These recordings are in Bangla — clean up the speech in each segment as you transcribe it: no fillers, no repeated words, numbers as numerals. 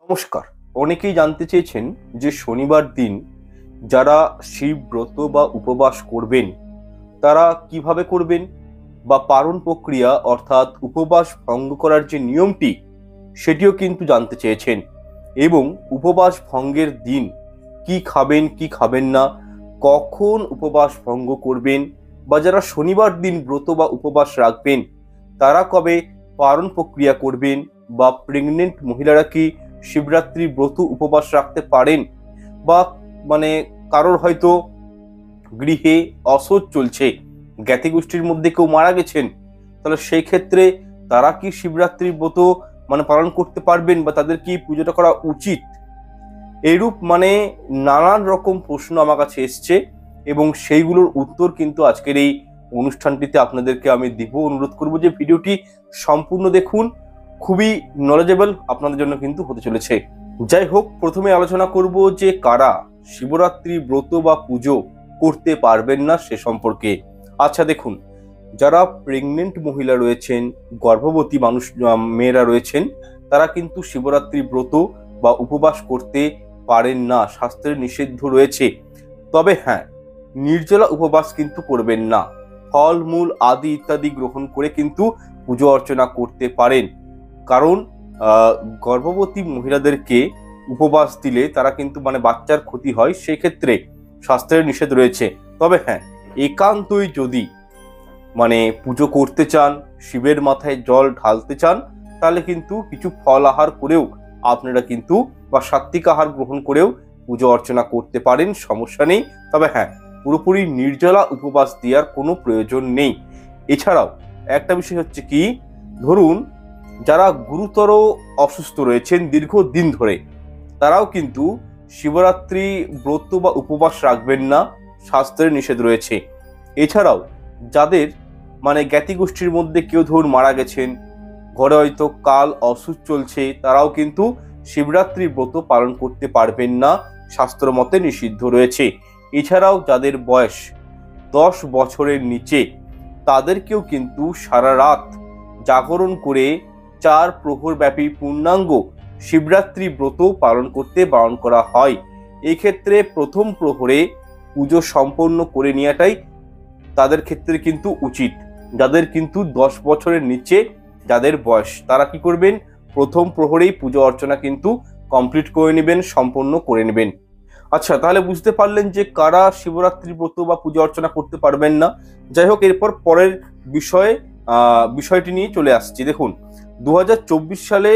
নমস্কার। অনেকেই জানতে চেয়েছেন যে শনিবার দিন যারা শিব ব্রত বা উপবাস করবেন তারা কিভাবে করবেন, বা পারণ প্রক্রিয়া অর্থাৎ উপবাস ভঙ্গ করার যে নিয়মটি সেটিও কিন্তু জানতে চেয়েছেন। এবং উপবাস ভঙ্গের দিন কি খাবেন কি খাবেন না, কখন উপবাস ভঙ্গ করবেন, বা যারা শনিবার দিন ব্রত বা উপবাস রাখবেন তারা কবে পারণ প্রক্রিয়া করবেন, বা প্রেগনেন্ট মহিলারা কি শিবরাত্রি ব্রত উপবাস রাখতে পারেন, বা কারোর হয়তো গৃহে অসহ্য চলছে, জ্ঞাতি গোষ্ঠীর মধ্যে কেউ মারা গেছেন, তাহলে সেই ক্ষেত্রে তারা কি শিবরাত্রি ব্রত পালন করতে পারবেন, বা তাদের কি পুজোটা করা উচিত? এইরূপ নানান রকম প্রশ্ন আমার কাছে এসছে, এবং সেইগুলোর উত্তর কিন্তু আজকের এই অনুষ্ঠানটিতে আপনাদেরকে আমি দিব। অনুরোধ করব যে ভিডিওটি সম্পূর্ণ দেখুন, খুবই নলেজেবল আপনাদের জন্য কিন্তু হতে চলেছে। যাই হোক, প্রথমে আলোচনা করব যে কারা শিবরাত্রি ব্রত বা পুজো করতে পারবেন না সে সম্পর্কে। আচ্ছা দেখুন, যারা প্রেগনেন্ট মহিলা রয়েছেন, গর্ভবতী মেয়েরা রয়েছেন, তারা কিন্তু শিবরাত্রি ব্রত বা উপবাস করতে পারেন না, শাস্ত্রের নিষিদ্ধ রয়েছে। তবে হ্যাঁ, নির্জলা উপবাস কিন্তু করবেন না, ফল মূল আদি ইত্যাদি গ্রহণ করে কিন্তু পুজো অর্চনা করতে পারেন। কারণ গর্ভবতী মহিলাদেরকে উপবাস দিলে তারা কিন্তু বাচ্চার ক্ষতি হয়, সেক্ষেত্রে শাস্ত্রের নিষেধ রয়েছে। তবে হ্যাঁ, একান্তই যদি পুজো করতে চান, শিবের মাথায় জল ঢালতে চান, তাহলে কিন্তু কিছু ফল আহার করেও আপনারা কিন্তু, বা সাত্বিক আহার গ্রহণ করেও পুজো অর্চনা করতে পারেন, সমস্যা নেই। তবে হ্যাঁ, পুরোপুরি নির্জলা উপবাস দেওয়ার কোনো প্রয়োজন নেই। এছাড়াও একটা বিষয় হচ্ছে কি, ধরুন যারা গুরুতর অসুস্থ রয়েছেন দীর্ঘদিন ধরে, তারাও কিন্তু শিবরাত্রি ব্রত বা উপবাস রাখবেন না, শাস্ত্রের নিষেধ রয়েছে। এছাড়াও যাদের জ্ঞাতি গোষ্ঠীর মধ্যে কেউ ধরুন মারা গেছেন, ঘরে হয়তো কাল অসুখ চলছে, তারাও কিন্তু শিবরাত্রি ব্রত পালন করতে পারবেন না, শাস্ত্র মতে নিষিদ্ধ রয়েছে। এছাড়াও যাদের বয়স 10 বছরের নিচে, তাদেরকেও কিন্তু সারা রাত জাগরণ করে 4 প্রহর ব্যাপী পূর্ণাঙ্গ শিবরাত্রি ব্রত পালন করতে বারণ করা হয়। এই ক্ষেত্রে প্রথম প্রহরে পুজো সম্পন্ন করে নেওয়াটাই তাদের ক্ষেত্রে কিন্তু উচিত। যাদের কিন্তু 10 বছরের নিচে যাদের বয়স, তারা কি করবেন, প্রথম প্রহরেই পুজো অর্চনা কিন্তু কমপ্লিট করে নেবেন, সম্পন্ন করে নেবেন। আচ্ছা, তাহলে বুঝতে পারলেন যে কারা শিবরাত্রি ব্রত বা পুজো অর্চনা করতে পারবেন না। যাই হোক, এরপর পরের বিষয়টি নিয়ে চলে আসছি। দেখুন, 2024 সালে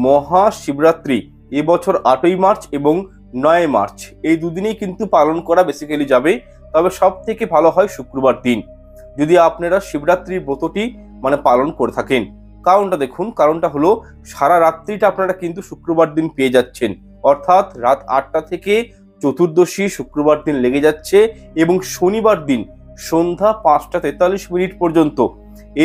মহাশিবরাত্রি এবছর 8ই মার্চ এবং 9 মার্চ এই দুদিনেই কিন্তু পালন করা বেসিক্যালি যাবে। তবে সব থেকে ভালো হয় শুক্রবার দিন, যদি আপনারা শিবরাত্রির ব্রতটি পালন করে থাকেন। কারণটা দেখুন, কারণটা হলো সারা রাত্রিটা আপনারা কিন্তু শুক্রবার দিন পেয়ে যাচ্ছেন, অর্থাৎ রাত 8টা থেকে চতুর্দশী শুক্রবার দিন লেগে যাচ্ছে, এবং শনিবার দিন সন্ধ্যা 5টা 43 মিনিট পর্যন্ত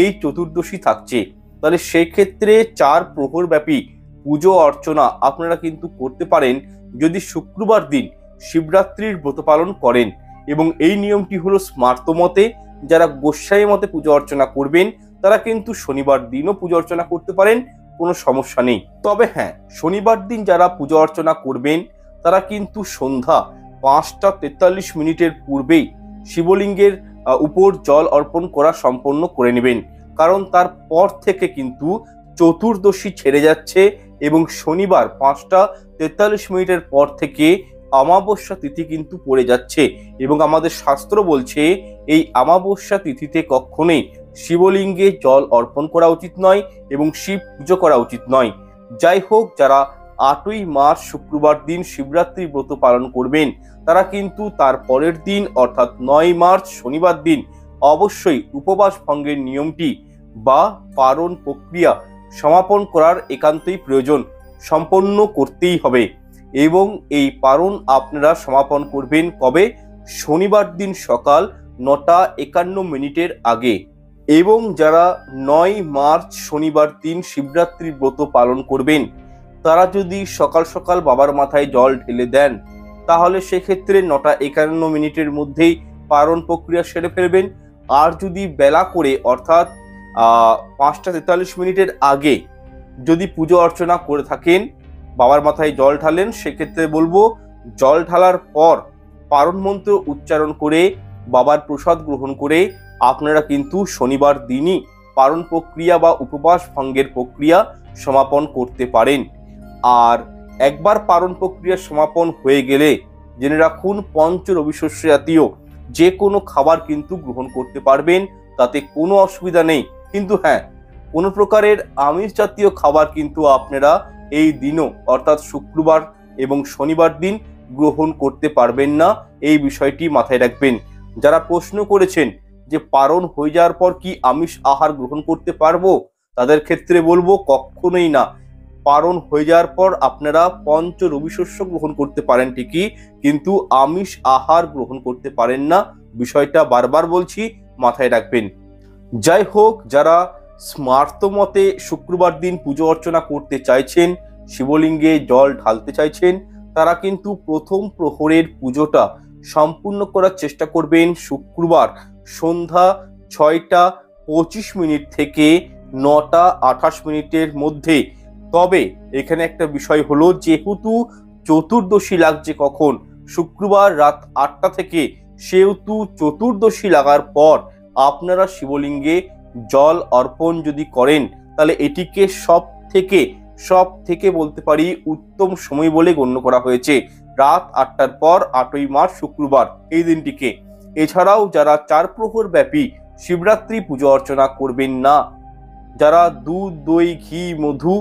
এই চতুর্দশী থাকছে। তাহলে সেক্ষেত্রে 4 প্রহর ব্যাপী পুজো অর্চনা আপনারা কিন্তু করতে পারেন যদি শুক্রবার দিন শিবরাত্রির ব্রত পালন করেন। এবং এই নিয়মটি হলো স্মার্ত মতে, যারা গোস্বাই মতে পুজো অর্চনা করবেন তারা কিন্তু শনিবার দিনও পুজো অর্চনা করতে পারেন, কোনো সমস্যা নেই। তবে হ্যাঁ, শনিবার দিন যারা পুজো অর্চনা করবেন তারা কিন্তু সন্ধ্যা 5টা 43 মিনিটের পূর্বেই শিবলিঙ্গের উপর জল অর্পণ করা সম্পন্ন করে নেবেন। কারণ তার পর থেকে কিন্তু চতুর্দশী ছেড়ে যাচ্ছে, এবং শনিবার 5টা 43 মিনিটের পর থেকে অমাবস্যা তিথি কিন্তু পড়ে যাচ্ছে, এবং আমাদের শাস্ত্র বলছে এই অমাবস্যা তিথিতে কখনোই শিবলিঙ্গে জল অর্পণ করা উচিত নয় এবং শিব পুজো করা উচিত নয়। যাই হোক, যারা 8ই মার্চ শুক্রবার দিন শিবরাত্রি ব্রত পালন করবেন তারা কিন্তু তার পরের দিন অর্থাৎ 9 মার্চ শনিবার দিন অবশ্যই উপবাস ভঙ্গের নিয়মটি বা পারণ প্রক্রিয়া সমাপন করার একান্তই প্রয়োজন, সম্পন্ন করতেই হবে। এবং এই পারণ আপনারা সমাপন করবেন কবে, শনিবার দিন সকাল 9টা 51 মিনিটের আগে। এবং যারা 9 মার্চ শনিবার দিন শিবরাত্রি ব্রত পালন করবেন তারা যদি সকাল সকাল বাবার মাথায় জল ঢেলে দেন, তাহলে সেক্ষেত্রে 9টা 51 মিনিটের মধ্যেই পারণ প্রক্রিয়া সেরে ফেলবেন। আর যদি বেলা করে অর্থাৎ 5টা 43 মিনিটের আগে যদি পুজো অর্চনা করে থাকেন বাবার মাথায় জল ঢালেন, সেক্ষেত্রে বলবো জল ঢালার পর পারণ মন্ত্র উচ্চারণ করে বাবার প্রসাদ গ্রহণ করে আপনারা কিন্তু শনিবার দিনই পারণ প্রক্রিয়া বা উপবাস ভঙ্গের প্রক্রিয়া সমাপন করতে পারেন। আর একবার পারণ প্রক্রিয়া সমাপন হয়ে গেলে জেনে রাখুন পঞ্চ রবিশস্য জাতীয় যে কোনো খাবার কিন্তু গ্রহণ করতে পারবেন, তাতে কোনো অসুবিধা নেই। কিন্তু হ্যাঁ, কোনো প্রকারের আমিষ জাতীয় খাবার কিন্তু আপনারা এই দিনও অর্থাৎ শুক্রবার এবং শনিবার দিন গ্রহণ করতে পারবেন না, এই বিষয়টি মাথায় রাখবেন। যারা প্রশ্ন করেছেন যে পারণ হয়ে যাওয়ার পর কি আমিষ আহার গ্রহণ করতে পারবো, তাদের ক্ষেত্রে বলবো কখনোই না। পারণ হয়ে যাওয়ার পর আপনারা পঞ্চ রবিশস্য গ্রহণ করতে পারেন ঠিকই, কিন্তু আমিষ আহার গ্রহণ করতে পারেন না, বিষয়টা বারবার বলছি, মাথায় রাখবেন। যাই হোক, যারা স্মার্ত মতে শুক্রবার দিন পুজো অর্চনা করতে চাইছেন, শিবলিঙ্গে জল ঢালতে চাইছেন, তারা কিন্তু প্রথম প্রহরের পুজোটা সম্পূর্ণ করার চেষ্টা করবেন শুক্রবার সন্ধ্যা 6টা 25 থেকে 9টা 28 মধ্যে। তবে এখানে একটা বিষয় হলো, যেহেতু চতুর্দশী লাগছে কখন, শুক্রবার রাত 8টা থেকে, সেহেতু চতুর্দশী লাগার পর আপনারা শিবলিঙ্গে জল অর্পণ যদি করেন, তাহলে এটিকে সব থেকে বলতে পারি উত্তম সময় বলে গণ্য করা হয়েছে, রাত 8টার পর 8ই মার্চ শুক্রবার এই দিনটিকে। এছাড়াও যারা 4 প্রহর ব্যাপী শিবরাত্রি পুজো অর্চনা করবেন না, যারা দুধ, দই, ঘি, মধু,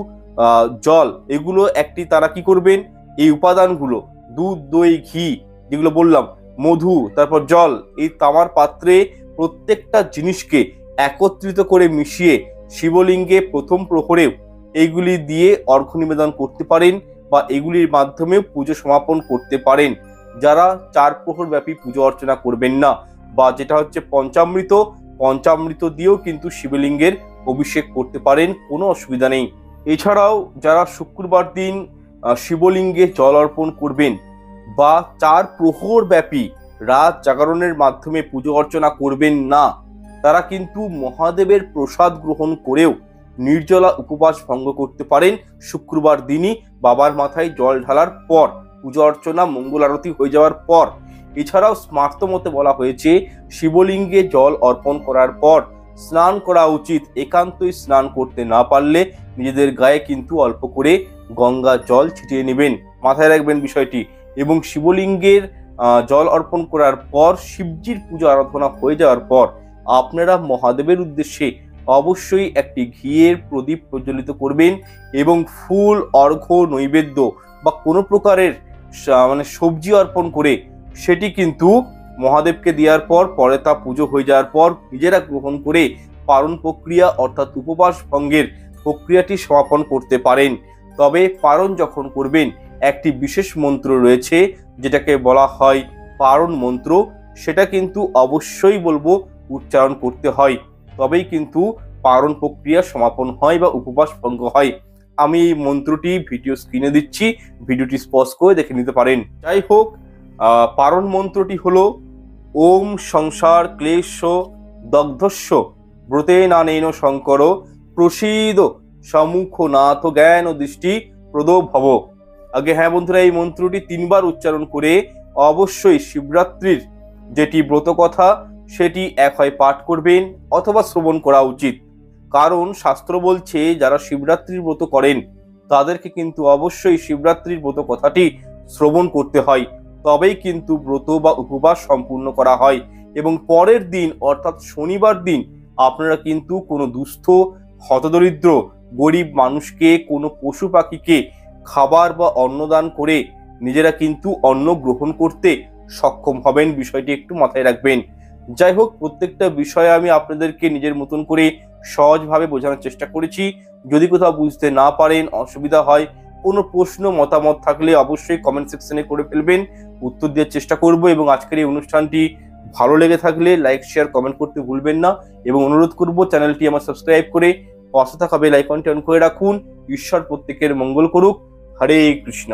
জল এগুলো একটি, তারা কি করবেন, এই উপাদানগুলো দুধ, দই, ঘি যেগুলো বললাম, মধু, তারপর জল, এই তামার পাত্রে প্রত্যেকটা জিনিসকে একত্রিত করে মিশিয়ে শিবলিঙ্গে প্রথম প্রহরেও এইগুলি দিয়ে অর্ঘ্য নিবেদন করতে পারেন বা এগুলির মাধ্যমে পুজো সমাপন করতে পারেন। যারা 4 প্রহর ব্যাপী পুজো অর্চনা করবেন না, বা যেটা হচ্ছে পঞ্চামৃত দিয়েও কিন্তু শিবলিঙ্গের অভিষেক করতে পারেন, কোনো অসুবিধা নেই। এছাড়াও যারা শুক্রবার দিন শিবলিঙ্গে জল অর্পণ করবেন বা 4 প্রহর ব্যাপী রাত জাগরণের মাধ্যমে পুজো অর্চনা করবেন না, তারা কিন্তু মহাদেবের প্রসাদ গ্রহণ করেও নির্জলা উপবাস ভঙ্গ করতে পারেন শুক্রবার দিনই বাবার মাথায় জল ঢালার পর, পুজো অর্চনা মঙ্গল আরতি হয়ে যাওয়ার পর। এছাড়াও স্মার্ত মতে বলা হয়েছে শিবলিঙ্গে জল অর্পণ করার পর স্নান করা উচিত। একান্তই স্নান করতে না পারলে নিজেদের গায়ে কিন্তু অল্প করে গঙ্গা জল ছিটিয়ে নেবেন, মাথায় রাখবেন বিষয়টি। এবং শিবলিঙ্গের জল অর্পণ করার পর শিবজির পুজো আরাধনা হয়ে যাওয়ার পর আপনারা মহাদেবের উদ্দেশ্যে অবশ্যই একটি ঘিয়ের প্রদীপ প্রজ্বলিত করবেন এবং ফুল, অর্ঘ্য, নৈবেদ্য বা কোনো প্রকারের সবজি অর্পণ করে সেটি কিন্তু মহাদেবকে দেওয়ার পর, পরে তা পুজো হয়ে যাওয়ার পর নিজেরা গ্রহণ করে পারণ প্রক্রিয়া অর্থাৎ উপবাস ভঙ্গের প্রক্রিয়াটি সমাপন করতে পারেন। তবে পারণ যখন করবেন, একটি বিশেষ মন্ত্র রয়েছে যেটাকে বলা হয় পারণ মন্ত্র, সেটা কিন্তু অবশ্যই বলবো উচ্চারণ করতে হয়, তবেই কিন্তু পারণ প্রক্রিয়া সমাপন হয় বা উপবাস ভঙ্গ হয়। আমি এই মন্ত্রটি ভিডিও স্ক্রিনে দিচ্ছি, ভিডিওটি স্পজ করে দেখে নিতে পারেন। যাই হোক, পারণ মন্ত্রটি হলো ওম সংসার ক্লেশ দগ্ধস্য ব্রতেনানেন শঙ্কর প্রসীদ সম্মুখ নাথ জ্ঞান দৃষ্টি প্রদো ভব। আগে হ্যাঁ বন্ধুরা, এই মন্ত্রটি 3 বার উচ্চারণ করে অবশ্যই শিবরাত্রির যেটি ব্রত কথা সেটি এক হয় পাঠ করবেন অথবা শ্রবণ করা উচিত। কারণ শাস্ত্র বলছে যারা শিবরাত্রির ব্রত করেন তাদেরকে কিন্তু অবশ্যই শিবরাত্রির ব্রত কথাটি শ্রবণ করতে হয়, তবেই কিন্তু ব্রত বা উপবাস সম্পূর্ণ করা হয়। এবং পরের দিন অর্থাৎ শনিবার দিন আপনারা কিন্তু কোনো দুস্থ, হতদরিদ্র, গরিব মানুষকে, কোনো পশু পাখিকে খাবার বা অন্নদান করে নিজেরা কিন্তু অন্ন গ্রহণ করতে সক্ষম হবেন, বিষয়টি একটু মাথায় রাখবেন। যাই হোক, প্রত্যেকটা বিষয়ে আমি আপনাদেরকে নিজের মতন করে সহজভাবে বোঝানোর চেষ্টা করেছি। যদি কোথাও বুঝতে না পারেন, অসুবিধা হয়, কোনো প্রশ্ন মতামত থাকলে অবশ্যই কমেন্ট সেকশনে করে ফেলবেন, উত্তর দেওয়ার চেষ্টা করব। এবং আজকের এই অনুষ্ঠানটি ভালো লেগে থাকলে লাইক, শেয়ার, কমেন্ট করতে ভুলবেন না। এবং অনুরোধ করব চ্যানেলটি আমার সাবস্ক্রাইব করে পাশে থাকা বেল আইকনটি অন করে রাখুন। ঈশ্বর প্রত্যেকের মঙ্গল করুক। হরে কৃষ্ণ।